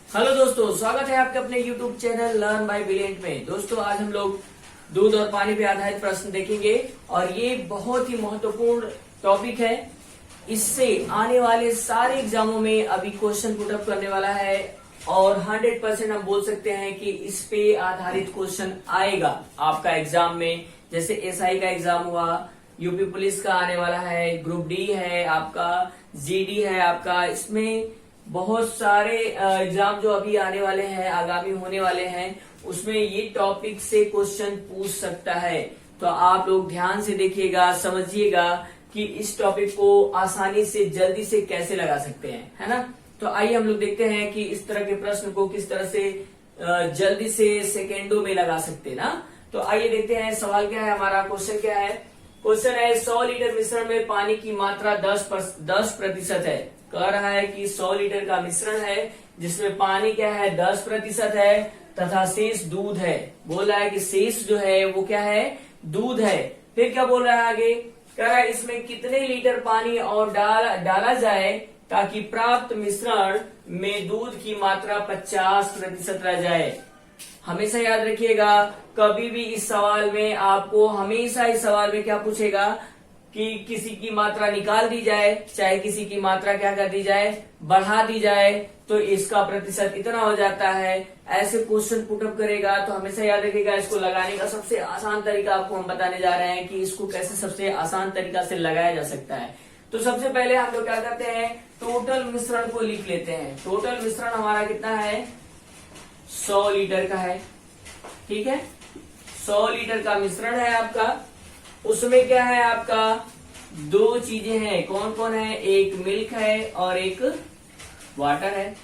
Hello दोस्तों, स्वागत है आपके अपने YouTube channel learn by brilliant में। दोस्तों, आज हम लोग दूध और पानी पे आधारित प्रश्न देखेंगे और ये बहुत ही महत्वपूर्ण टॉपिक है। इससे आने वाले सारे एग्जामों में अभी क्वेश्चन पुट अप करने वाला है और 100% हम बोल सकते हैं कि इस पे आधारित क्वेश्चन आएगा आपका एग्जाम में। जैसे एसआई का एग्जाम हुआ, यूपी पुलिस का आने वाला है, ग्रुप डी है आपका, जीडी है आपका। इसमें बहुत सारे एग्जाम जो अभी आने वाले हैं, आगामी होने वाले हैं, उसमें ये टॉपिक से क्वेश्चन पूछ सकता है। तो आप लोग ध्यान से देखिएगा, समझिएगा कि इस टॉपिक को आसानी से जल्दी से कैसे लगा सकते हैं, है ना। तो आइए हम लोग देखते हैं कि इस तरह के प्रश्न को किस तरह से जल्दी से सेकेंडों में लगा सकते हैं ना। तो आइए देखते हैं सवाल क्या है हमारा, क्वेश्चन क्या है। क्वेश्चन है 100 लीटर मिश्रण में पानी की मात्रा 10% है। कह रहा है कि 100 लीटर का मिश्रण है जिसमें पानी क्या है 10% है तथा शेष दूध है। बोल रहा है कि शेष जो है वो क्या है, दूध है। फिर क्या बोल रहा है आगे, कह रहा है इसमें कितने लीटर पानी और डाला जाए ताकि प्राप्त मिश्रण में दूध की मात्रा 50% रह जाए। हमेशा याद रखिएगा, कभी भी इस सवाल में आपको हमेशा इस सवाल में क्या पूछेगा कि किसी की मात्रा निकाल दी जाए, चाहे किसी की मात्रा क्या कर दी जाए, बढ़ा दी जाए, तो इसका प्रतिशत इतना हो जाता है। ऐसे क्वेश्चन पुटअप करेगा तो हमेशा याद रखिएगा, इसको लगाने का सबसे आसान तरीका आपको हम बताने जा रहे हैं कि इसको कैसे सबसे आसान तरीका से लगाया जा सकता है। तो सबसे पहले हम लोग क्या करते हैं, टोटल मिश्रण को लिख लेते हैं। टोटल मिश्रण हमारा कितना है, 100 लीटर का है। ठीक है, 100 लीटर का मिश्रण है आपका। उसमें क्या है आपका, दो चीजें हैं। कौन कौन है, एक मिल्क है और एक वाटर है,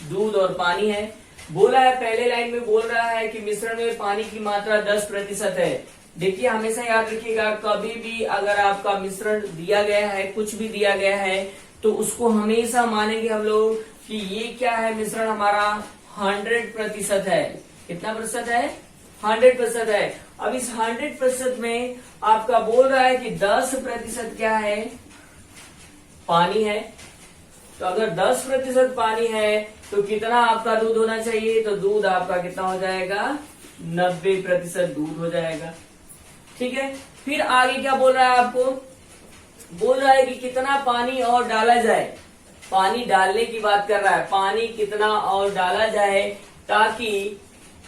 दूध और पानी है। बोला है पहले लाइन में बोल रहा है कि मिश्रण में पानी की मात्रा 10% है। देखिए हमेशा याद रखिएगा, कभी भी अगर आपका मिश्रण दिया गया है, कुछ भी दिया गया है, तो उसको हमेशा मानेंगे हम लोग कि ये क्या है, मिश्रण हमारा 100% है। कितना प्रतिशत है, 100% है। अब इस 100% में आपका बोल रहा है कि 10% क्या है, पानी है। तो अगर 10% पानी है तो कितना आपका दूध होना चाहिए, तो दूध आपका कितना हो जाएगा, 90% दूध हो जाएगा। ठीक है, फिर आगे क्या बोल रहा है आपको, बोल रहा है कि कितना पानी और डाला जाए। पानी डालने की बात कर रहा है, पानी कितना और डाला जाए ताकि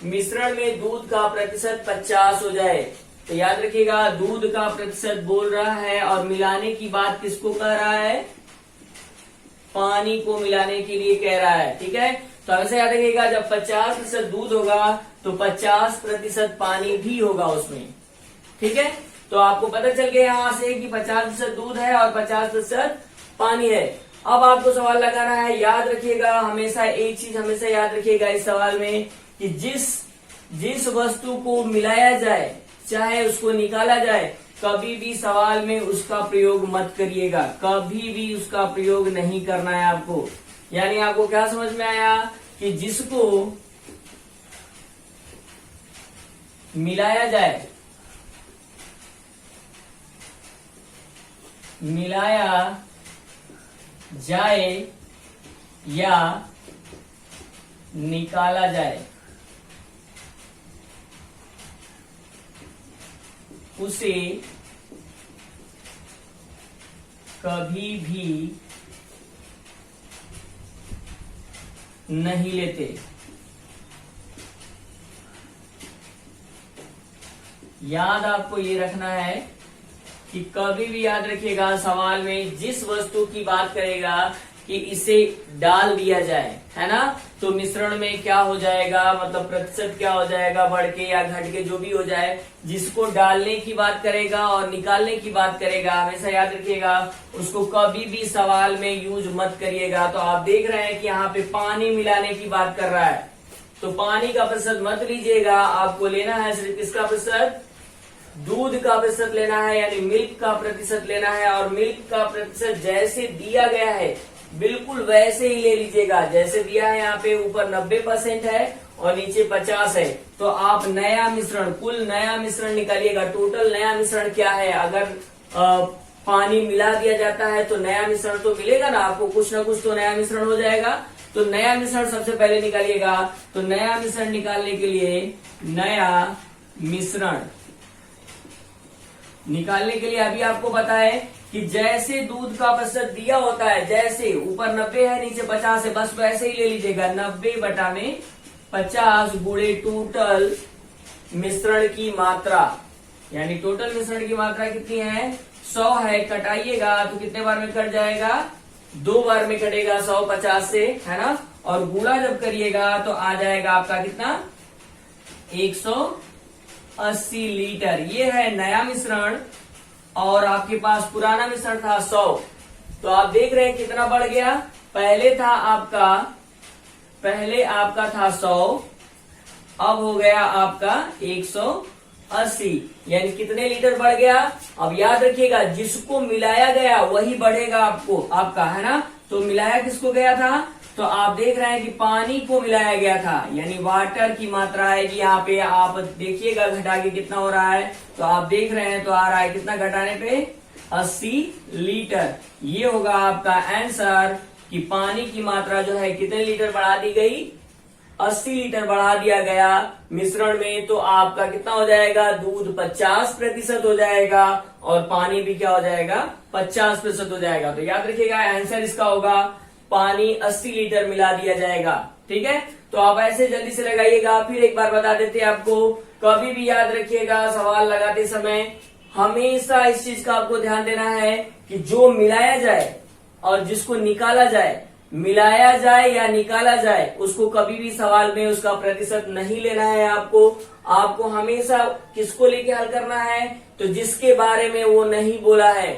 मिश्रण में दूध का प्रतिशत 50 हो जाए। तो याद रखिएगा, दूध का प्रतिशत बोल रहा है और मिलाने की बात किसको कह रहा है, पानी को मिलाने के लिए कह रहा है। ठीक है, तो हमेशा याद रखिएगा, जब 50% दूध होगा तो 50% पानी भी होगा उसमें। ठीक है, तो आपको पता चल गया यहां से कि 50% दूध है और 50% पानी है। अब आपको सवाल लगाना है। याद रखिएगा, हमेशा एक चीज हमेशा याद रखिएगा इस सवाल में कि जिस वस्तु को मिलाया जाए, चाहे उसको निकाला जाए, कभी भी सवाल में उसका प्रयोग मत करिएगा। कभी भी उसका प्रयोग नहीं करना है आपको। यानी आपको क्या समझ में आया कि जिसको मिलाया जाए, मिलाया जाए या निकाला जाए, उसे कभी भी नहीं लेते। याद आपको ये रखना है कि कभी भी याद रखिएगा, सवाल में जिस वस्तु की बात करेगा कि इसे डाल दिया जाए, है ना, तो मिश्रण में क्या हो जाएगा, मतलब प्रतिशत क्या हो जाएगा, बढ़ के या घट के, जो भी हो जाए। जिसको डालने की बात करेगा और निकालने की बात करेगा, हमेशा याद रखिएगा, उसको कभी भी सवाल में यूज मत करिएगा। तो आप देख रहे हैं कि यहाँ पे पानी मिलाने की बात कर रहा है, तो पानी का प्रतिशत मत लीजिएगा। आपको लेना है सिर्फ किसका प्रतिशत, दूध का प्रतिशत लेना है, यानी मिल्क का प्रतिशत लेना है। और मिल्क का प्रतिशत जैसे दिया गया है बिल्कुल वैसे ही ले लीजिएगा। जैसे दिया है यहाँ पे, ऊपर 90% है और नीचे 50 है। तो आप नया मिश्रण, कुल नया मिश्रण निकालिएगा। टोटल नया मिश्रण क्या है, अगर पानी मिला दिया जाता है तो नया मिश्रण तो मिलेगा ना आपको, कुछ ना कुछ तो नया मिश्रण हो जाएगा। तो नया मिश्रण सबसे पहले निकालिएगा। तो नया मिश्रण निकालने के लिए नया मिश्रण निकालने के लिए अभी आपको पता है कि जैसे दूध का प्रतिशत दिया होता है, जैसे ऊपर 90 है नीचे 50 है, बस वैसे ही ले लीजिएगा। 90/50 गुणे टोटल मिश्रण की मात्रा, यानी टोटल मिश्रण की मात्रा कितनी है 100 है। कटाइएगा तो कितने बार में कट जाएगा, 2 बार में कटेगा 150 से, है ना। और गुणा जब करिएगा तो आ जाएगा आपका कितना 180 लीटर। ये है नया मिश्रण और आपके पास पुराना मिश्रण था 100। तो आप देख रहे हैं कितना बढ़ गया। पहले आपका था 100, अब हो गया आपका 180, यानी कितने लीटर बढ़ गया। अब याद रखिएगा जिसको मिलाया गया वही बढ़ेगा आपका, है ना। तो मिलाया किसको गया था, तो आप देख रहे हैं कि पानी को मिलाया गया था, यानी वाटर की मात्रा आएगी यहाँ पे। आप देखिएगा घटा के कितना हो रहा है, तो आप देख रहे हैं तो आ रहा है कितना घटाने पे 80 लीटर। ये होगा आपका आंसर कि पानी की मात्रा जो है कितने लीटर बढ़ा दी गई, 80 लीटर बढ़ा दिया गया मिश्रण में। तो आपका कितना हो जाएगा, दूध 50% हो जाएगा और पानी भी क्या हो जाएगा 50% हो जाएगा। तो याद रखिएगा आंसर इसका होगा पानी 80 लीटर मिला दिया जाएगा। ठीक है, तो आप ऐसे जल्दी से लगाइएगा। फिर एक बार बता देते हैं आपको, कभी भी याद रखिएगा सवाल लगाते समय हमेशा इस चीज का आपको ध्यान देना है कि जो मिलाया जाए और जिसको निकाला जाए, मिलाया जाए या निकाला जाए, उसको कभी भी सवाल में उसका प्रतिशत नहीं लेना है। आपको हमेशा किसको लेके हल करना है, तो जिसके बारे में वो नहीं बोला है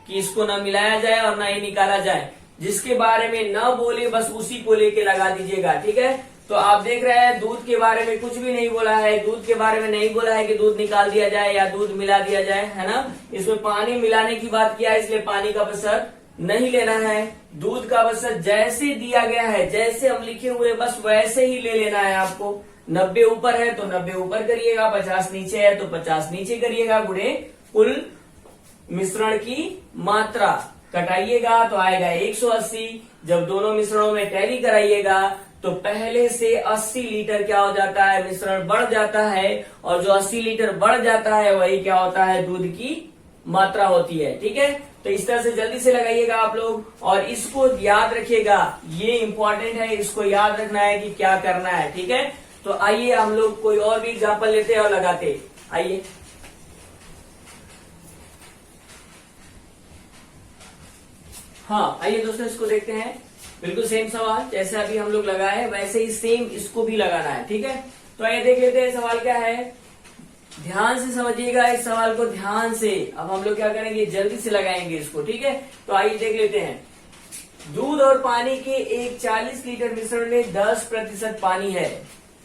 कि इसको न मिलाया जाए और न ही निकाला जाए, जिसके बारे में न बोले बस उसी को लेके लगा दीजिएगा। ठीक है, तो आप देख रहे हैं दूध के बारे में कुछ भी नहीं बोला है, दूध के बारे में नहीं बोला है कि दूध निकाल दिया जाए या दूध मिला दिया जाए, है ना। इसमें पानी मिलाने की बात किया है, इसलिए पानी का प्रतिशत नहीं लेना है। दूध का प्रतिशत जैसे दिया गया है, जैसे हम लिखे हुए बस वैसे ही ले लेना है आपको। 90 ऊपर है तो 90 ऊपर करिएगा, 50 नीचे है तो 50 नीचे करिएगा, गुणे कुल मिश्रण की मात्रा। कटाइएगा तो आएगा 180। जब दोनों मिश्रणों में टैली कराइएगा तो पहले से 80 लीटर क्या हो जाता है, मिश्रण बढ़ जाता है। और जो 80 लीटर बढ़ जाता है वही क्या होता है, दूध की मात्रा होती है। ठीक है, तो इस तरह से जल्दी से लगाइएगा आप लोग, और इसको याद रखिएगा, ये इंपॉर्टेंट है, इसको याद रखना है कि क्या करना है। ठीक है, तो आइए हम लोग कोई और भी एग्जाम्पल लेते हैं और लगाते। आइए, हाँ आइए दोस्तों इसको देखते हैं। बिल्कुल सेम सवाल जैसे अभी हम लोग लगाए वैसे ही सेम इसको भी लगाना है। ठीक है, तो आइए देख लेते हैं सवाल क्या है। ध्यान से समझिएगा इस सवाल को, ध्यान से। अब हम लोग क्या करेंगे, जल्दी से लगाएंगे इसको। ठीक है, तो आइए देख लेते हैं। दूध और पानी के एक 40 लीटर मिश्रण में 10% पानी है।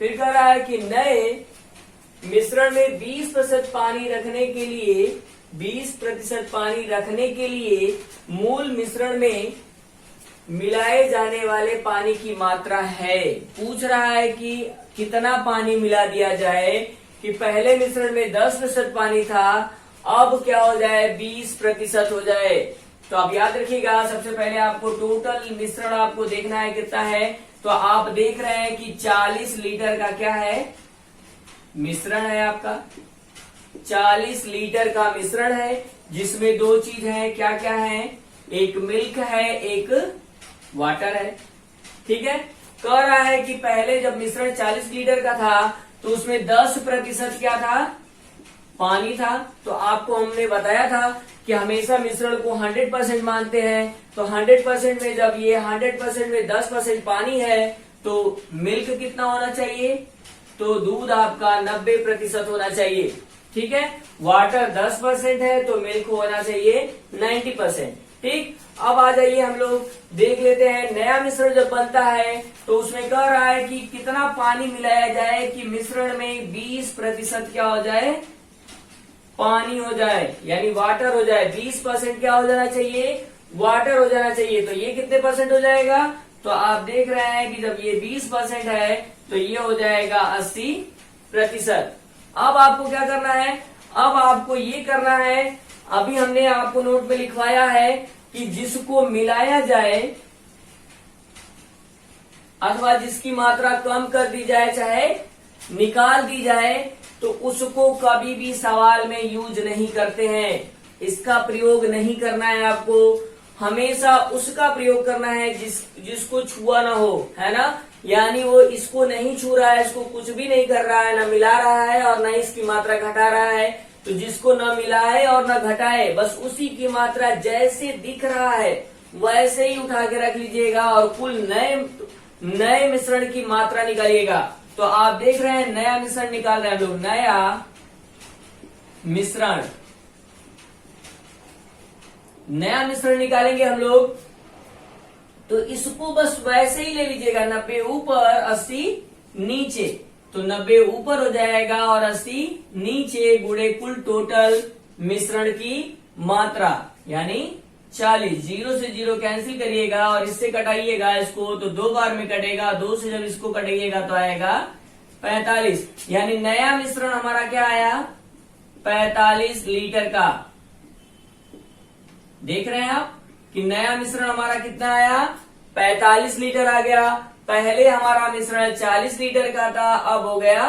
फिर कह रहा है कि नए मिश्रण में 20% पानी रखने के लिए 20% पानी रखने के लिए मूल मिश्रण में मिलाए जाने वाले पानी की मात्रा है। पूछ रहा है कि कितना पानी मिला दिया जाए, कि पहले मिश्रण में 10% पानी था, अब क्या हो जाए 20% हो जाए। तो आप याद रखिएगा, सबसे पहले आपको टोटल मिश्रण आपको देखना है कितना है। तो आप देख रहे हैं कि 40 लीटर का क्या है, मिश्रण है आपका। 40 लीटर का मिश्रण है जिसमें दो चीज है, क्या क्या है, एक मिल्क है, एक वाटर है। ठीक है, कह रहा है कि पहले जब मिश्रण 40 लीटर का था तो उसमें 10% क्या था, पानी था। तो आपको हमने बताया था कि हमेशा मिश्रण को 100% मानते हैं। तो 100% में जब ये 100% में 10% पानी है तो मिल्क कितना होना चाहिए, तो दूध आपका 90% होना चाहिए। ठीक है, वाटर 10% है तो मिल्क होना चाहिए 90%। ठीक, अब आ जाइए हम लोग देख लेते हैं। नया मिश्रण जब बनता है तो उसमें कह रहा है कि कितना पानी मिलाया जाए कि मिश्रण में 20% क्या हो जाए, पानी हो जाए, यानी वाटर हो जाए। 20% क्या हो जाना चाहिए, वाटर हो जाना चाहिए। तो ये कितने परसेंट हो जाएगा, तो आप देख रहे हैं कि जब ये 20% है तो ये हो जाएगा 80%। अब आपको क्या करना है, अब आपको ये करना है, अभी हमने आपको नोट में लिखवाया है कि जिसको मिलाया जाए अथवा जिसकी मात्रा कम कर दी जाए चाहे निकाल दी जाए, तो उसको कभी भी सवाल में यूज नहीं करते हैं। इसका प्रयोग नहीं करना है आपको, हमेशा उसका प्रयोग करना है जिसको छुआ ना हो, है ना। यानी वो इसको नहीं छू रहा है, इसको कुछ भी नहीं कर रहा है, ना मिला रहा है और ना इसकी मात्रा घटा रहा है। तो जिसको न मिलाए और न घटाए, बस उसी की मात्रा जैसे दिख रहा है वैसे ही उठा के रख लीजिएगा और कुल नए मिश्रण की मात्रा निकालिएगा। तो आप देख रहे हैं नया मिश्रण निकाल रहे हैं हम लोग, नया मिश्रण निकालेंगे हम लोग। तो इसको बस वैसे ही ले लीजिएगा, 90 ऊपर 80 नीचे, तो 90 ऊपर हो जाएगा और 80 नीचे, गुणे कुल टोटल मिश्रण की मात्रा यानी 40। 0 से 0 कैंसिल करिएगा और इससे कटाइएगा इसको, तो 2 बार में कटेगा, 2 से जब इसको कटिएगा तो आएगा 45। यानी नया मिश्रण हमारा क्या आया, 45 लीटर का। देख रहे हैं आप कि नया मिश्रण हमारा कितना आया, 45 लीटर आ गया। पहले हमारा मिश्रण 40 लीटर का था, अब हो गया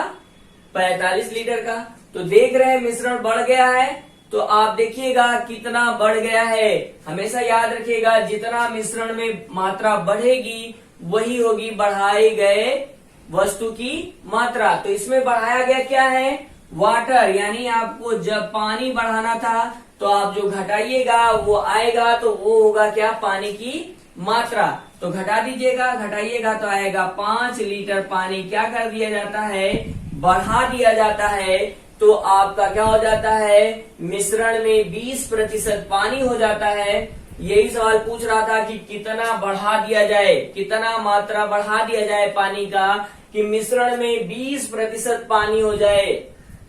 45 लीटर का। तो देख रहे हैं मिश्रण बढ़ गया है। तो आप देखिएगा कितना बढ़ गया है। हमेशा याद रखिएगा, जितना मिश्रण में मात्रा बढ़ेगी वही होगी बढ़ाए गए वस्तु की मात्रा। तो इसमें बढ़ाया गया क्या है, वाटर। यानी आपको जब पानी बढ़ाना था तो आप जो घटाइएगा वो आएगा, तो वो होगा क्या, पानी की मात्रा। तो घटा दीजिएगा, घटाइएगा तो आएगा 5 लीटर पानी। क्या कर दिया जाता है, बढ़ा दिया जाता है। तो आपका क्या हो जाता है, मिश्रण में 20% पानी हो जाता है। यही सवाल पूछ रहा था कि कितना बढ़ा दिया जाए, कितना मात्रा बढ़ा दिया जाए पानी का कि मिश्रण में 20% पानी हो जाए।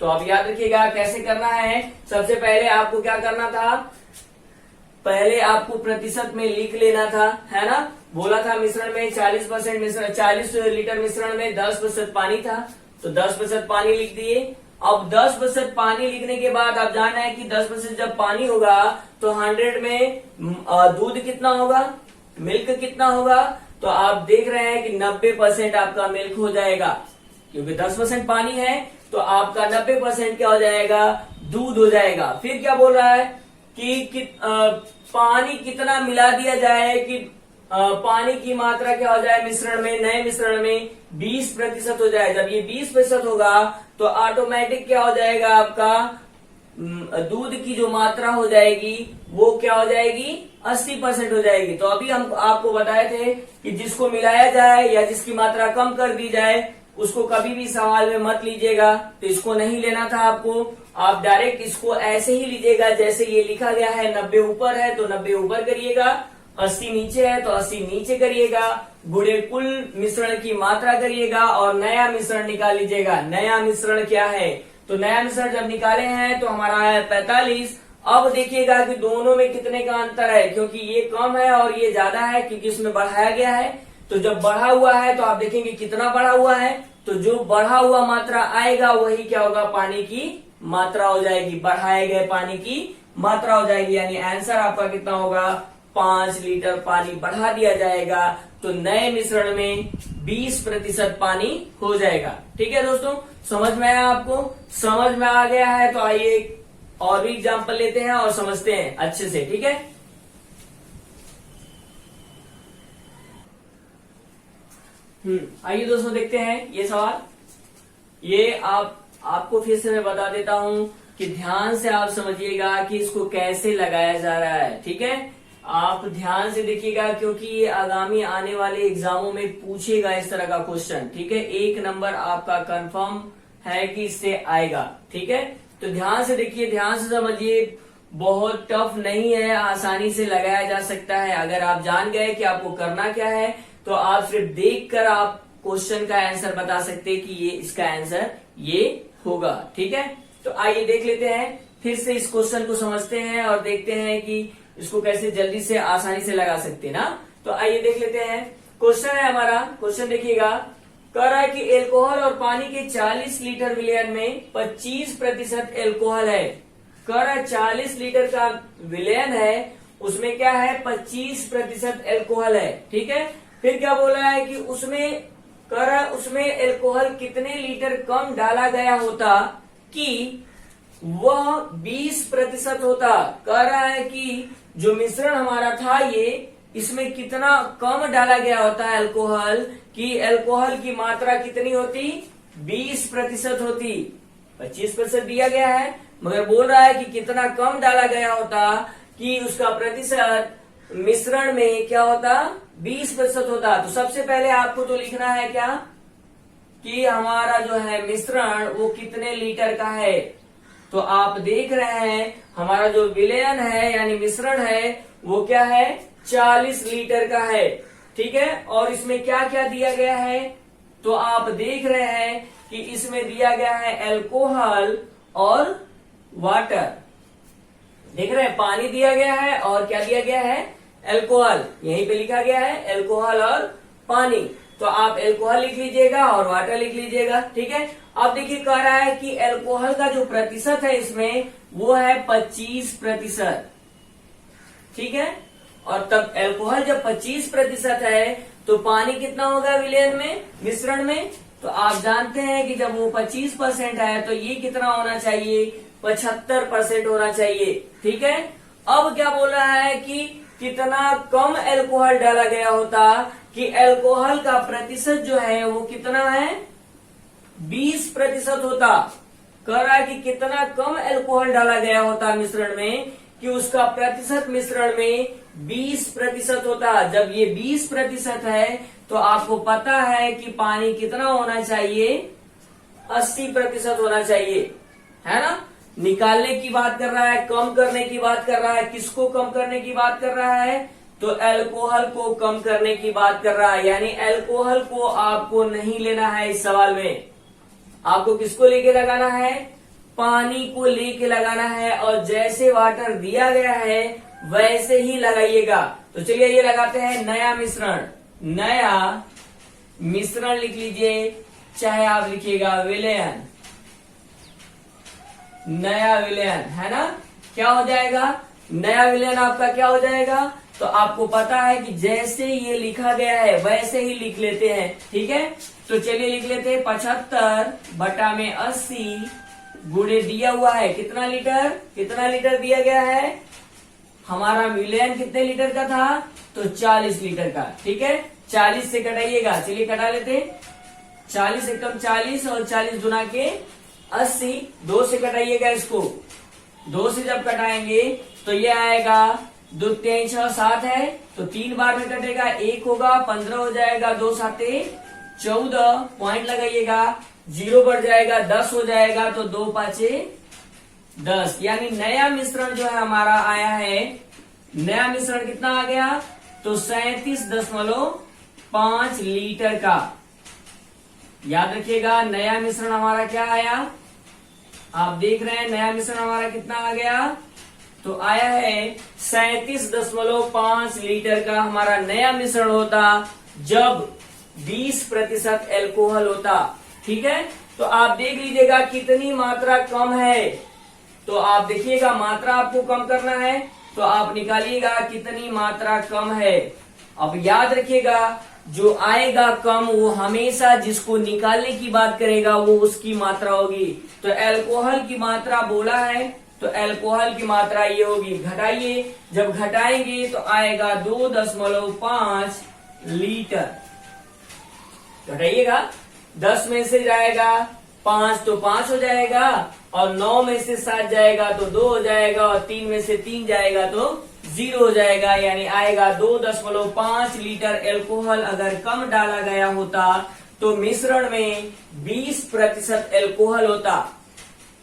तो आप याद रखिएगा कैसे करना है। सबसे पहले आपको क्या करना था, पहले आपको प्रतिशत में लिख लेना था, है ना। बोला था मिश्रण में 40% मिश्रण, 40 लीटर मिश्रण में 10% पानी था, तो 10% पानी लिख दिए। अब 10% पानी लिखने के बाद आप जानना है कि 10% जब पानी होगा तो 100 में दूध कितना होगा, मिल्क कितना होगा। तो आप देख रहे हैं कि 90% आपका मिल्क हो जाएगा, क्योंकि 10% पानी है तो आपका 90% क्या हो जाएगा, दूध हो जाएगा। फिर क्या बोल रहा है कि पानी कितना मिला दिया जाए कि पानी की मात्रा क्या हो जाए मिश्रण में, नए मिश्रण में 20% हो जाए। जब ये 20% होगा तो ऑटोमेटिक क्या हो जाएगा, आपका दूध की जो मात्रा हो जाएगी वो क्या हो जाएगी, 80% हो जाएगी। तो अभी हम आपको बताए थे कि जिसको मिलाया जाए या जिसकी मात्रा कम कर दी जाए उसको कभी भी सवाल में मत लीजिएगा। तो इसको नहीं लेना था आपको, आप डायरेक्ट इसको ऐसे ही लीजिएगा जैसे ये लिखा गया है। 90 ऊपर है तो 90 ऊपर करिएगा, 80 नीचे है तो 80 नीचे करिएगा, गुणे कुल मिश्रण की मात्रा करिएगा और नया मिश्रण निकाल लीजिएगा। नया मिश्रण क्या है, तो नया मिश्रण जब निकाले हैं तो हमारा है 45। अब देखिएगा कि दोनों में कितने का अंतर है, क्योंकि ये कम है और ये ज्यादा है, क्योंकि इसमें बढ़ाया गया है। तो जब बढ़ा हुआ है तो आप देखेंगे कितना बढ़ा हुआ है, तो जो बढ़ा हुआ मात्रा आएगा वही क्या होगा, पानी की मात्रा हो जाएगी, बढ़ाए गए पानी की मात्रा हो जाएगी। यानी आंसर आपका कितना होगा, 5 लीटर पानी बढ़ा दिया जाएगा। तो नए मिश्रण में 20% पानी हो जाएगा। ठीक है दोस्तों, समझ में आया आपको, समझ में आ गया है तो आइए और भी एग्जाम्पल लेते हैं और समझते हैं अच्छे से। ठीक है, आइए दोस्तों देखते हैं ये सवाल। ये आपको फिर से मैं बता देता हूं कि ध्यान से आप समझिएगा कि इसको कैसे लगाया जा रहा है। ठीक है, आप ध्यान से देखिएगा क्योंकि ये आगामी आने वाले एग्जामों में पूछेगा इस तरह का क्वेश्चन। ठीक है, 1 नंबर आपका कंफर्म है कि इससे आएगा। ठीक है, तो ध्यान से देखिए, ध्यान से समझिए, बहुत टफ नहीं है, आसानी से लगाया जा सकता है। अगर आप जान गए कि आपको करना क्या है तो आप सिर्फ देखकर आप क्वेश्चन का आंसर बता सकते हैं कि ये इसका आंसर ये होगा। ठीक है, तो आइए देख लेते हैं, फिर से इस क्वेश्चन को समझते हैं और देखते हैं कि इसको कैसे जल्दी से आसानी से लगा सकते हैं ना। तो आइए देख लेते हैं, क्वेश्चन है हमारा। क्वेश्चन देखिएगा, कह रहा है कि एल्कोहल और पानी के 40 लीटर विलयन में 25% एल्कोहल है। कह रहा है 40 लीटर का विलयन है, उसमें क्या है, 25% एल्कोहल है। ठीक है, फिर क्या बोला है कि उसमें एल्कोहल कितने लीटर कम डाला गया होता कि वह 20% होता। कह रहा है कि जो मिश्रण हमारा था ये, इसमें कितना कम डाला गया होता है एल्कोहल, कि एल्कोहल की मात्रा कितनी होती, 20% होती। 25% दिया गया है, मगर बोल रहा है कि कितना कम डाला गया होता कि उसका प्रतिशत मिश्रण में क्या होता, 20% होता। तो सबसे पहले आपको तो लिखना है क्या, कि हमारा जो है मिश्रण वो कितने लीटर का है। तो आप देख रहे हैं हमारा जो विलयन है यानी मिश्रण है वो क्या है, 40 लीटर का है। ठीक है, और इसमें क्या क्या दिया गया है, तो आप देख रहे हैं कि इसमें दिया गया है एल्कोहल और वाटर। देख रहे हैं, पानी दिया गया है और क्या दिया गया है, एल्कोहल। यहीं पे लिखा गया है एल्कोहल और पानी। तो आप एल्कोहल लिख लीजिएगा और वाटर लिख लीजिएगा। ठीक है, अब देखिए कह रहा है कि एल्कोहल का जो प्रतिशत है इसमें वो है 25%। ठीक है, और तब एल्कोहल जब 25% है तो पानी कितना होगा विलयन में, मिश्रण में। तो आप जानते हैं कि जब वो 25% है तो ये कितना होना चाहिए, 75% होना चाहिए। ठीक है, अब क्या बोल रहा है कि कितना कम एल्कोहल डाला गया होता, कि एल्कोहल का प्रतिशत जो है वो कितना है, 20% होता। कह रहा है कि कितना कम एल्कोहल डाला गया होता मिश्रण में, कि उसका प्रतिशत मिश्रण में 20% होता। जब ये 20% है तो आपको पता है कि पानी कितना होना चाहिए, 80% होना चाहिए, है ना। निकालने की बात कर रहा है, कम करने की बात कर रहा है। किसको कम करने की बात कर रहा है, तो एल्कोहल को कम करने की बात कर रहा है। यानी एल्कोहल को आपको नहीं लेना है इस सवाल में। आपको किसको लेके लगाना है, पानी को लेके लगाना है। और जैसे वाटर दिया गया है वैसे ही लगाइएगा। तो चलिए ये लगाते हैं नया मिश्रण। नया मिश्रण लिख लीजिए, चाहे आप लिखिएगा विलयन, नया विलयन, है ना। क्या हो जाएगा, नया विलयन आपका क्या हो जाएगा, तो आपको पता है कि जैसे ये लिखा गया है वैसे ही लिख लेते हैं। ठीक है, तो चलिए लिख लेते हैं 75/80 गुणे दिया हुआ है कितना लीटर, कितना लीटर दिया गया है, हमारा विलयन कितने लीटर का था, तो 40 लीटर का। ठीक है, 40 से कटाइएगा, चलिए कटा लेते हैं। 40 एकम 40 और 40 गुना के 80, 2 से कटाइएगा इसको। 2 से जब कटाएंगे तो ये आएगा 2 3 6 7 है, तो 3 बार में कटेगा, 1 होगा, 15 हो जाएगा, 2 7 14, पॉइंट लगाइएगा, 0 बढ़ जाएगा, 10 हो जाएगा, तो 2 5 10। यानी नया मिश्रण जो है हमारा आया है, नया मिश्रण कितना आ गया, तो 37.5 लीटर का। याद रखिएगा नया मिश्रण हमारा क्या आया, आप देख रहे हैं नया मिश्रण हमारा कितना आ गया, तो आया है 37.5 लीटर का हमारा नया मिश्रण होता जब 20% एल्कोहल होता। ठीक है, तो आप देख लीजिएगा कितनी मात्रा कम है। तो आप देखिएगा मात्रा आपको कम करना है तो आप निकालिएगा कितनी मात्रा कम है। अब याद रखिएगा जो आएगा कम वो हमेशा जिसको निकालने की बात करेगा वो उसकी मात्रा होगी। तो एल्कोहल की मात्रा बोला है तो एल्कोहल की मात्रा ये होगी, घटाइए, जब घटाएंगे तो आएगा 2.5 लीटर। घटाइएगा, 10 में से जाएगा 5 तो 5 हो जाएगा, और 9 में से 7 जाएगा तो 2 हो जाएगा, और 3 में से 3 जाएगा तो 0 हो जाएगा। यानी आएगा 2.5 लीटर एल्कोहल अगर कम डाला गया होता तो मिश्रण में 20% एल्कोहल होता।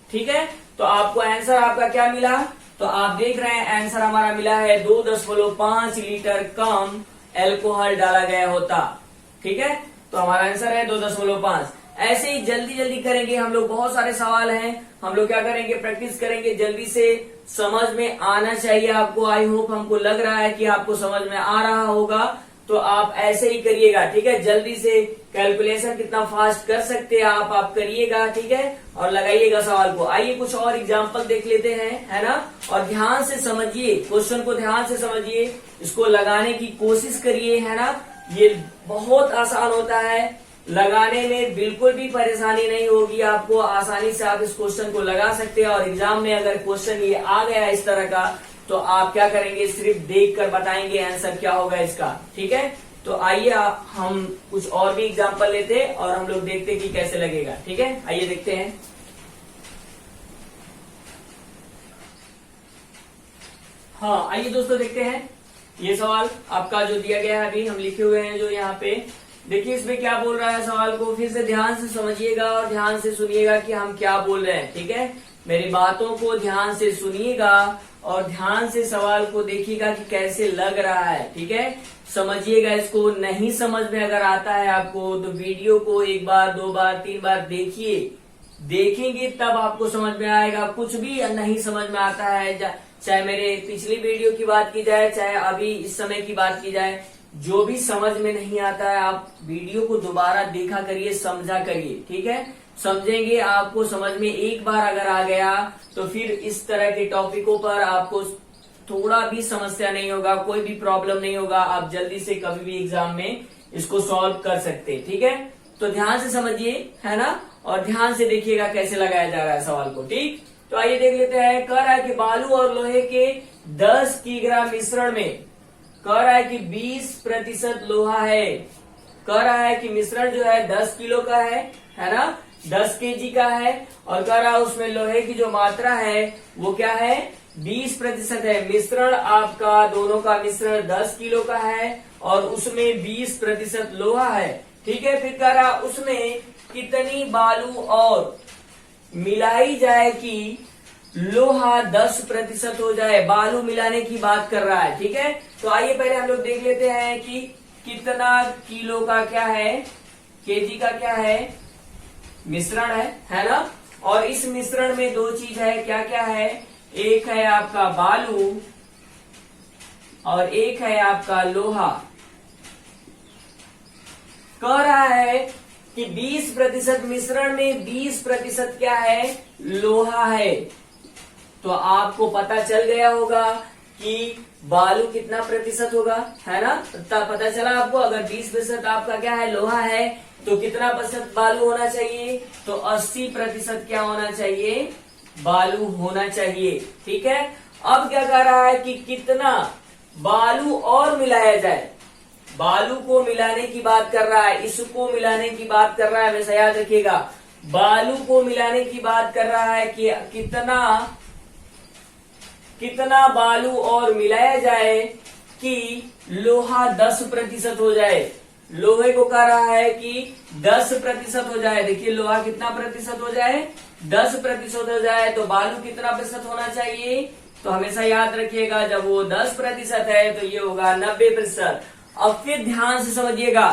ठीक है, तो आपको आंसर आपका क्या मिला, तो आप देख रहे हैं आंसर हमारा मिला है 2.5 लीटर कम एल्कोहल डाला गया होता। ठीक है, तो हमारा आंसर है 2.5। ऐसे ही जल्दी जल्दी करेंगे हम लोग, बहुत सारे सवाल हैं, हम लोग क्या करेंगे प्रैक्टिस करेंगे, जल्दी से समझ में आना चाहिए आपको। आई होप हमको लग रहा है कि आपको समझ में आ रहा होगा, तो आप ऐसे ही करिएगा। ठीक है, जल्दी से कैलकुलेशन कितना फास्ट कर सकते हैं आप करिएगा। ठीक है, और लगाइएगा सवाल को। आइए कुछ और एग्जाम्पल देख लेते हैं, है ना, और ध्यान से समझिए, क्वेश्चन को ध्यान से समझिए, इसको लगाने की कोशिश करिए, है ना। ये बहुत आसान होता है, लगाने में बिल्कुल भी परेशानी नहीं होगी आपको, आसानी से आप इस क्वेश्चन को लगा सकते हैं। और एग्जाम में अगर क्वेश्चन ये आ गया इस तरह का तो आप क्या करेंगे, सिर्फ देख कर बताएंगे आंसर क्या होगा इसका। ठीक है, तो आइए हम कुछ और भी एग्जाम्पल लेते हैं और हम लोग देखते हैं कि कैसे लगेगा। ठीक है, आइए देखते हैं। हाँ, आइए दोस्तों देखते हैं ये सवाल आपका जो दिया गया है, अभी हम लिखे हुए हैं जो यहाँ पे। देखिए इसमें क्या बोल रहा है, सवाल को फिर से ध्यान से समझिएगा और ध्यान से सुनिएगा कि हम क्या बोल रहे हैं। ठीक है, मेरी बातों को ध्यान से सुनिएगा और ध्यान से सवाल को देखिएगा कि कैसे लग रहा है। ठीक है, समझिएगा इसको। नहीं समझ में अगर आता है आपको तो वीडियो को एक बार, दो बार, तीन बार देखिए, देखेंगे तब आपको समझ में आएगा। कुछ भी नहीं समझ में आता है, चाहे मेरे पिछली वीडियो की बात की जाए, चाहे अभी इस समय की बात की जाए, जो भी समझ में नहीं आता है आप वीडियो को दोबारा देखा करिए, समझा करिए। ठीक है, समझेंगे, आपको समझ में एक बार अगर आ गया तो फिर इस तरह के टॉपिकों पर आपको थोड़ा भी समस्या नहीं होगा, कोई भी प्रॉब्लम नहीं होगा, आप जल्दी से कभी भी एग्जाम में इसको सॉल्व कर सकते हैं। ठीक है, तो ध्यान से समझिए, है ना, और ध्यान से देखिएगा कैसे लगाया जा रहा है सवाल को। ठीक, तो आइए देख लेते हैं। कह रहा है कि बालू और लोहे के 10 किलोग्राम मिश्रण में, कह रहा है कि 20% लोहा है। कह रहा है कि मिश्रण जो है 10 किलो का है ना, 10 केजी का है, और कह रहा है उसमें लोहे की जो मात्रा है वो क्या है, 20% है। मिश्रण आपका, दोनों का मिश्रण 10 किलो का है और उसमें 20% लोहा है। ठीक है, फिर कह रहा उसमें कितनी बालू और मिलाई जाए कि लोहा 10% हो जाए। बालू मिलाने की बात कर रहा है। ठीक है, तो आइए पहले हम लोग देख लेते हैं कि कितना किलो का क्या है, केजी का क्या है, मिश्रण है ना। और इस मिश्रण में दो चीज है, क्या क्या है, एक है आपका बालू और एक है आपका लोहा। कह रहा है कि 20% मिश्रण में 20% क्या है, लोहा है। तो आपको पता चल गया होगा कि बालू कितना प्रतिशत होगा, है ना, पता चला आपको। अगर 20% आपका क्या है, लोहा है, तो कितना प्रतिशत बालू होना चाहिए, तो 80% क्या होना चाहिए, बालू होना चाहिए। ठीक है, अब क्या कह रहा है कि कितना बालू और मिलाया जाए। बालू को मिलाने की बात कर रहा है, इसको मिलाने की बात कर रहा है, हमेशा याद रखिएगा। बालू को मिलाने की बात कर रहा है कि कितना बालू और मिलाया जाए कि लोहा 10% हो जाए। लोहे को कह रहा है कि 10% हो जाए। देखिए लोहा कितना प्रतिशत हो जाए, 10% हो जाए, तो बालू कितना प्रतिशत होना चाहिए, तो हमेशा याद रखिएगा जब वो 10% है तो ये होगा 90%। अब फिर ध्यान से समझिएगा,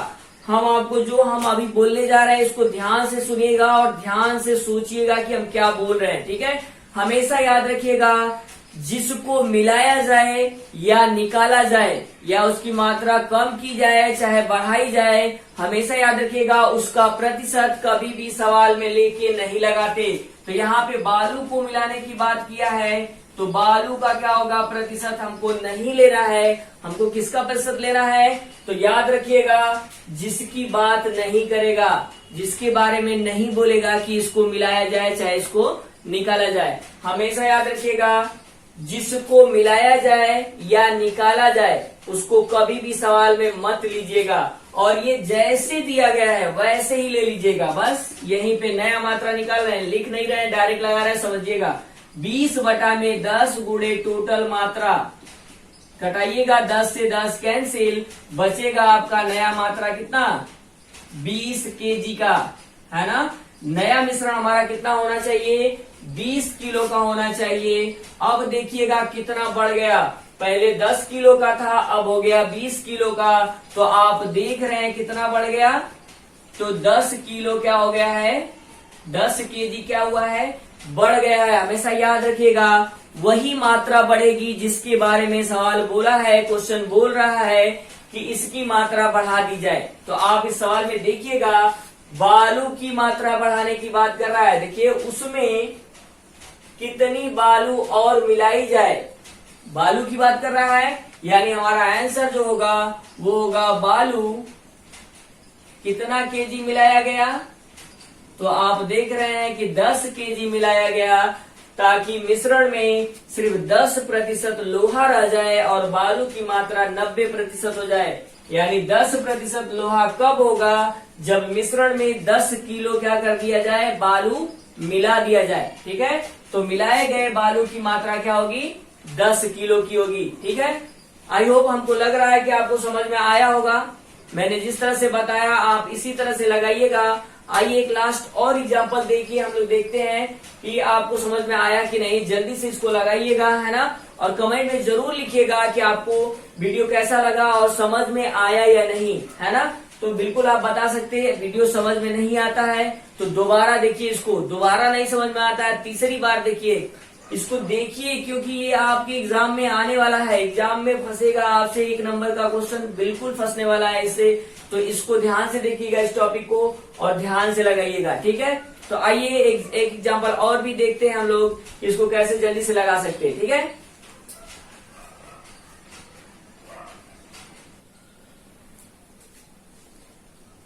हम आपको जो हम अभी बोलने जा रहे हैं इसको ध्यान से सुनिएगा और ध्यान से सोचिएगा कि हम क्या बोल रहे हैं। ठीक है, हमेशा याद रखिएगा, जिसको मिलाया जाए या निकाला जाए या उसकी मात्रा कम की जाए चाहे बढ़ाई जाए, हमेशा याद रखिएगा उसका प्रतिशत कभी भी सवाल में लेके नहीं लगाते। तो यहाँ पे बालू को मिलाने की बात किया है, तो बालू का क्या होगा, प्रतिशत हमको नहीं लेना है, हमको किसका प्रतिशत लेना है, तो याद रखिएगा जिसकी बात नहीं करेगा, जिसके बारे में नहीं बोलेगा कि इसको मिलाया जाए चाहे इसको निकाला जाए। हमेशा याद रखिएगा जिसको मिलाया जाए या निकाला जाए उसको कभी भी सवाल में मत लीजिएगा, और ये जैसे दिया गया है वैसे ही ले लीजिएगा। बस यहीं पे नया मात्रा निकाल रहे हैं, लिख नहीं रहे हैं, डायरेक्ट लगा रहे हैं, समझिएगा। 20/10 गुणे टोटल मात्रा, घटाइएगा 10 से 10 कैंसिल, बचेगा आपका नया मात्रा कितना, 20 केजी का, है ना। नया मिश्रण हमारा कितना होना चाहिए, 20 किलो का होना चाहिए। अब देखिएगा कितना बढ़ गया, पहले 10 किलो का था, अब हो गया 20 किलो का। तो आप देख रहे हैं कितना बढ़ गया, तो 10 किलो क्या हो गया है, 10 केजी क्या हुआ है, बढ़ गया है। हमेशा याद रखिएगा वही मात्रा बढ़ेगी जिसके बारे में सवाल बोला है, क्वेश्चन बोल रहा है कि इसकी मात्रा बढ़ा दी जाए। तो आप इस सवाल में देखिएगा बालू की मात्रा बढ़ाने की बात कर रहा है। देखिए उसमें कितनी बालू और मिलाई जाए, बालू की बात कर रहा है, यानी हमारा आंसर जो होगा वो होगा बालू कितना केजी मिलाया गया। तो आप देख रहे हैं कि 10 केजी मिलाया गया, ताकि मिश्रण में सिर्फ 10% लोहा रह जाए और बालू की मात्रा 90% हो जाए। यानी 10% लोहा कब होगा, जब मिश्रण में 10 किलो क्या कर दिया जाए, बालू मिला दिया जाए। ठीक है, तो मिलाए गए बालू की मात्रा क्या होगी, 10 किलो की होगी। ठीक है, आई होप हमको लग रहा है कि आपको समझ में आया होगा। मैंने जिस तरह से बताया आप इसी तरह से लगाइएगा। आइए एक लास्ट और एग्जांपल देखिए, हम लोग देखते हैं कि आपको समझ में आया कि नहीं। जल्दी से इसको लगाइएगा, है ना, और कमेंट में जरूर लिखिएगा कि आपको वीडियो कैसा लगा और समझ में आया या नहीं, है ना। तो बिल्कुल आप बता सकते हैं। वीडियो समझ में नहीं आता है तो दोबारा देखिए, इसको दोबारा नहीं समझ में आता है तीसरी बार देखिए, इसको देखिए, क्योंकि ये आपके एग्जाम में आने वाला है। एग्जाम में फंसेगा आपसे 1 नंबर का क्वेश्चन बिल्कुल फंसने वाला है इससे। तो इसको ध्यान से देखिएगा, इस टॉपिक को, और ध्यान से लगाइएगा। ठीक है, तो आइए एक एग्जाम्पल और भी देखते हैं हम लोग, इसको कैसे जल्दी से लगा सकते हैं। ठीक है,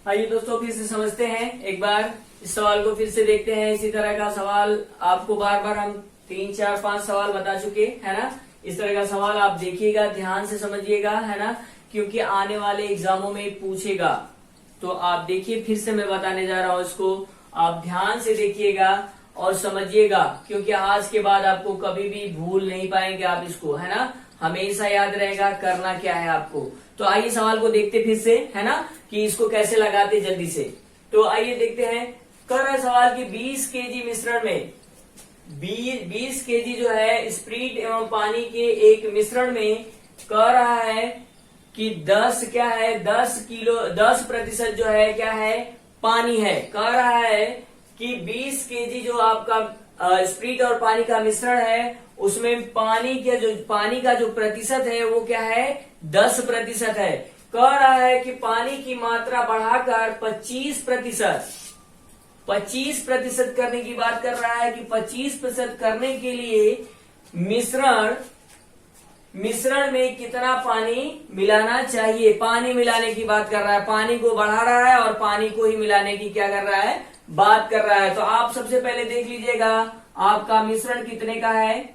आइए दोस्तों फिर से समझते हैं एक बार, इस सवाल को फिर से देखते हैं। इसी तरह का सवाल आपको बार बार हम 3, 4, 5 सवाल बता चुके, है ना। इस तरह का सवाल आप देखिएगा, ध्यान से समझिएगा, है ना, क्योंकि आने वाले एग्जामों में पूछेगा। तो आप देखिए, फिर से मैं बताने जा रहा हूँ इसको, आप ध्यान से देखिएगा और समझिएगा, क्योंकि आज के बाद आपको कभी भी भूल नहीं पाएंगे आप इसको, है ना। हमेशा याद रहेगा करना क्या है आपको। तो आइए सवाल को देखते फिर से, है ना, कि इसको कैसे लगाते जल्दी से। तो आइए देखते हैं। कर रहा है सवाल कि 20 केजी मिश्रण में 20 केजी जो है स्प्रीट एवं पानी के एक मिश्रण में कह रहा है कि 10 क्या है, 10% जो है क्या है, पानी है। कह रहा है कि 20 केजी जो आपका स्प्रीट और पानी का मिश्रण है, उसमें पानी का जो प्रतिशत है वो क्या है, 10% है। कह रहा है कि पानी की मात्रा बढ़ाकर 25% करने की बात कर रहा है, कि 25% करने के लिए मिश्रण में कितना पानी मिलाना चाहिए। पानी मिलाने की बात कर रहा है, पानी को बढ़ा रहा है और पानी को ही मिलाने की क्या कर रहा है, बात कर रहा है। तो आप सबसे पहले देख लीजिएगा आपका मिश्रण कितने का है।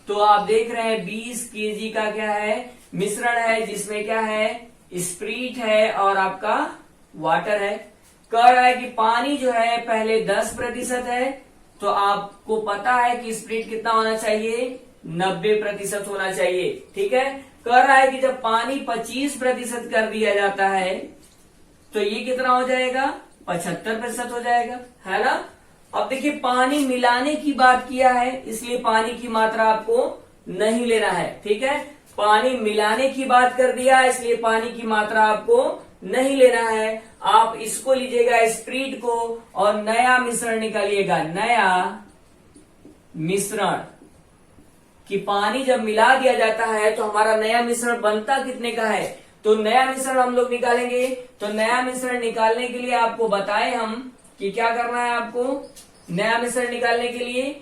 तो आप देख रहे हैं 20 केजी का क्या है, मिश्रण है, जिसमें क्या है, स्प्रीट है और आपका वाटर है। कह रहा है कि पानी जो है पहले 10% है, तो आपको पता है कि स्प्रीट कितना होना चाहिए, 90% होना चाहिए। ठीक है, कह रहा है कि जब पानी 25% कर दिया जाता है तो ये कितना हो जाएगा, 75% हो जाएगा, है ना। अब देखिए, पानी मिलाने की बात किया है, इसलिए पानी की मात्रा आपको नहीं लेना है। ठीक है, पानी मिलाने की बात कर दिया, इसलिए पानी की मात्रा आपको नहीं लेना है। आप इसको लीजिएगा स्प्रीट को और नया मिश्रण निकालिएगा। नया मिश्रण कि पानी जब मिला दिया जाता है तो हमारा नया मिश्रण बनता कितने का है। तो नया मिश्रण हम लोग निकालेंगे। तो नया मिश्रण निकालने के लिए आपको बताए हम कि क्या करना है आपको नया मिश्रण निकालने के लिए।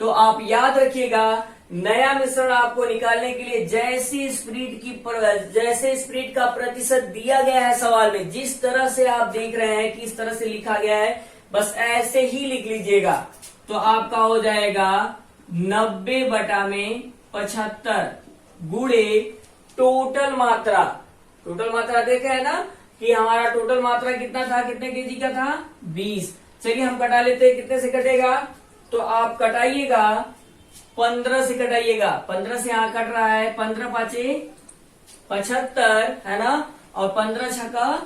तो आप याद रखिएगा, नया मिश्रण आपको निकालने के लिए जैसे स्प्रीट का प्रतिशत दिया गया है सवाल में, जिस तरह से आप देख रहे हैं कि इस तरह से लिखा गया है, बस ऐसे ही लिख लीजिएगा। तो आपका हो जाएगा 90/75 गुणे टोटल मात्रा। टोटल मात्रा देखे है ना कि हमारा टोटल मात्रा कितना था, कितने केजी का था, 20। चलिए हम कटा लेते हैं, कितने से कटेगा। तो आप कटाइएगा 15 से कटाइएगा। 15 से यहाँ कट रहा है, 15 5 75 है ना, और 15 6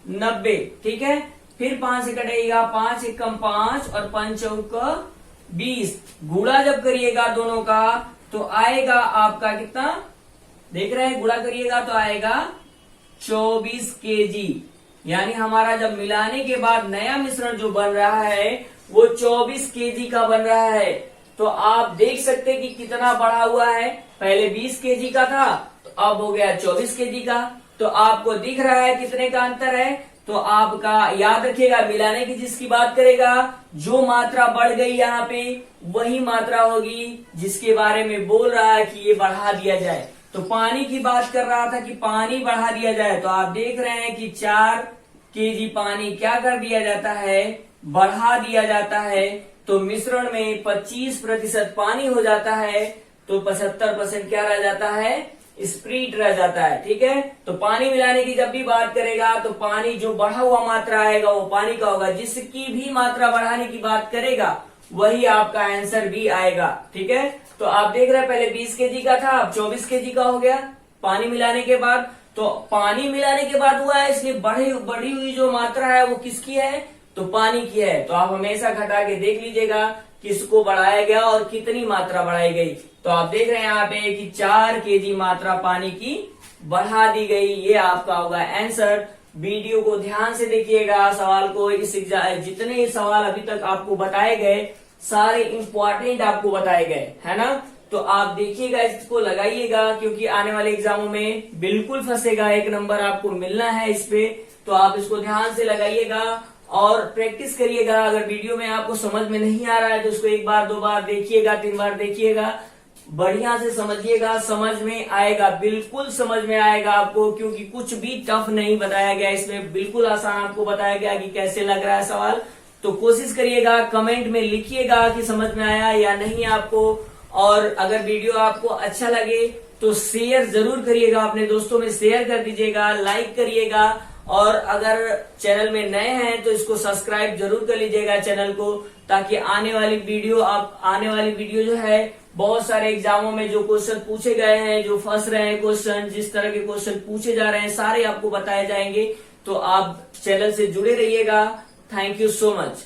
90। ठीक है, फिर 5 से कटाइएगा, 5 1 5 और 5 4 20। गुणा जब करिएगा दोनों का तो आएगा आपका कितना, देख रहे हैं, गुणा करिएगा तो आएगा 24 केजी। यानी हमारा जब मिलाने के बाद नया मिश्रण जो बन रहा है वो 24 केजी का बन रहा है। तो आप देख सकते हैं कि कितना बढ़ा हुआ है, पहले 20 केजी का था तो अब हो गया 24 केजी का। तो आपको दिख रहा है कितने का अंतर है। तो आपका याद रखिएगा, मिलाने की जिसकी बात करेगा, जो मात्रा बढ़ गई यहाँ पे वही मात्रा होगी जिसके बारे में बोल रहा है कि ये बढ़ा दिया जाए। तो पानी की बात कर रहा था कि पानी बढ़ा दिया जाए, तो आप देख रहे हैं कि 4 केजी पानी क्या कर दिया जाता है, बढ़ा दिया जाता है। तो मिश्रण में 25% पानी हो जाता है, तो 75% क्या रह जाता है, स्प्रीट रह जाता है। ठीक है, तो पानी मिलाने की जब भी बात करेगा तो पानी जो बढ़ा हुआ मात्रा आएगा वो पानी का होगा, जिसकी भी मात्रा बढ़ाने की बात करेगा वही आपका आंसर भी आएगा। ठीक है, तो आप देख रहे हैं पहले 20 केजी का था, अब 24 केजी का हो गया पानी मिलाने के बाद। तो पानी मिलाने के बाद हुआ है, इसलिए बढ़ी हुई जो मात्रा है वो किसकी है, तो पानी की है। तो आप हमेशा घटा के देख लीजिएगा किसको बढ़ाया गया और कितनी मात्रा बढ़ाई गई। तो आप देख रहे हैं यहाँ पे कि 4 केजी मात्रा पानी की बढ़ा दी गई, ये आपका होगा आंसर। वीडियो को ध्यान से देखिएगा, सवाल को जितने सवाल अभी तक आपको बताए गए सारे इंपॉर्टेंट आपको बताए गए है ना। तो आप देखिएगा, इसको लगाइएगा, क्योंकि आने वाले एग्जामों में बिल्कुल फंसेगा, 1 नंबर आपको मिलना है इस पे। तो आप इसको ध्यान से लगाइएगा और प्रैक्टिस करिएगा। अगर वीडियो में आपको समझ में नहीं आ रहा है तो उसको 1 बार 2 बार देखिएगा, 3 बार देखिएगा, बढ़िया से समझिएगा, समझ में आएगा, बिल्कुल समझ में आएगा आपको, क्योंकि कुछ भी टफ नहीं बताया गया इसमें, बिल्कुल आसान आपको बताया गया कि कैसे लग रहा है सवाल। तो कोशिश करिएगा, कमेंट में लिखिएगा कि समझ में आया या नहीं आपको। और अगर वीडियो आपको अच्छा लगे तो शेयर जरूर करिएगा, अपने दोस्तों में शेयर कर दीजिएगा, लाइक करिएगा। और अगर चैनल में नए हैं तो इसको सब्सक्राइब जरूर कर लीजिएगा चैनल को, ताकि आने वाली वीडियो जो है, बहुत सारे एग्जामों में जो क्वेश्चन पूछे गए हैं, जो फंस रहे हैं क्वेश्चन, जिस तरह के क्वेश्चन पूछे जा रहे हैं, सारे आपको बताए जाएंगे। तो आप चैनल से जुड़े रहिएगा। Thank you so much.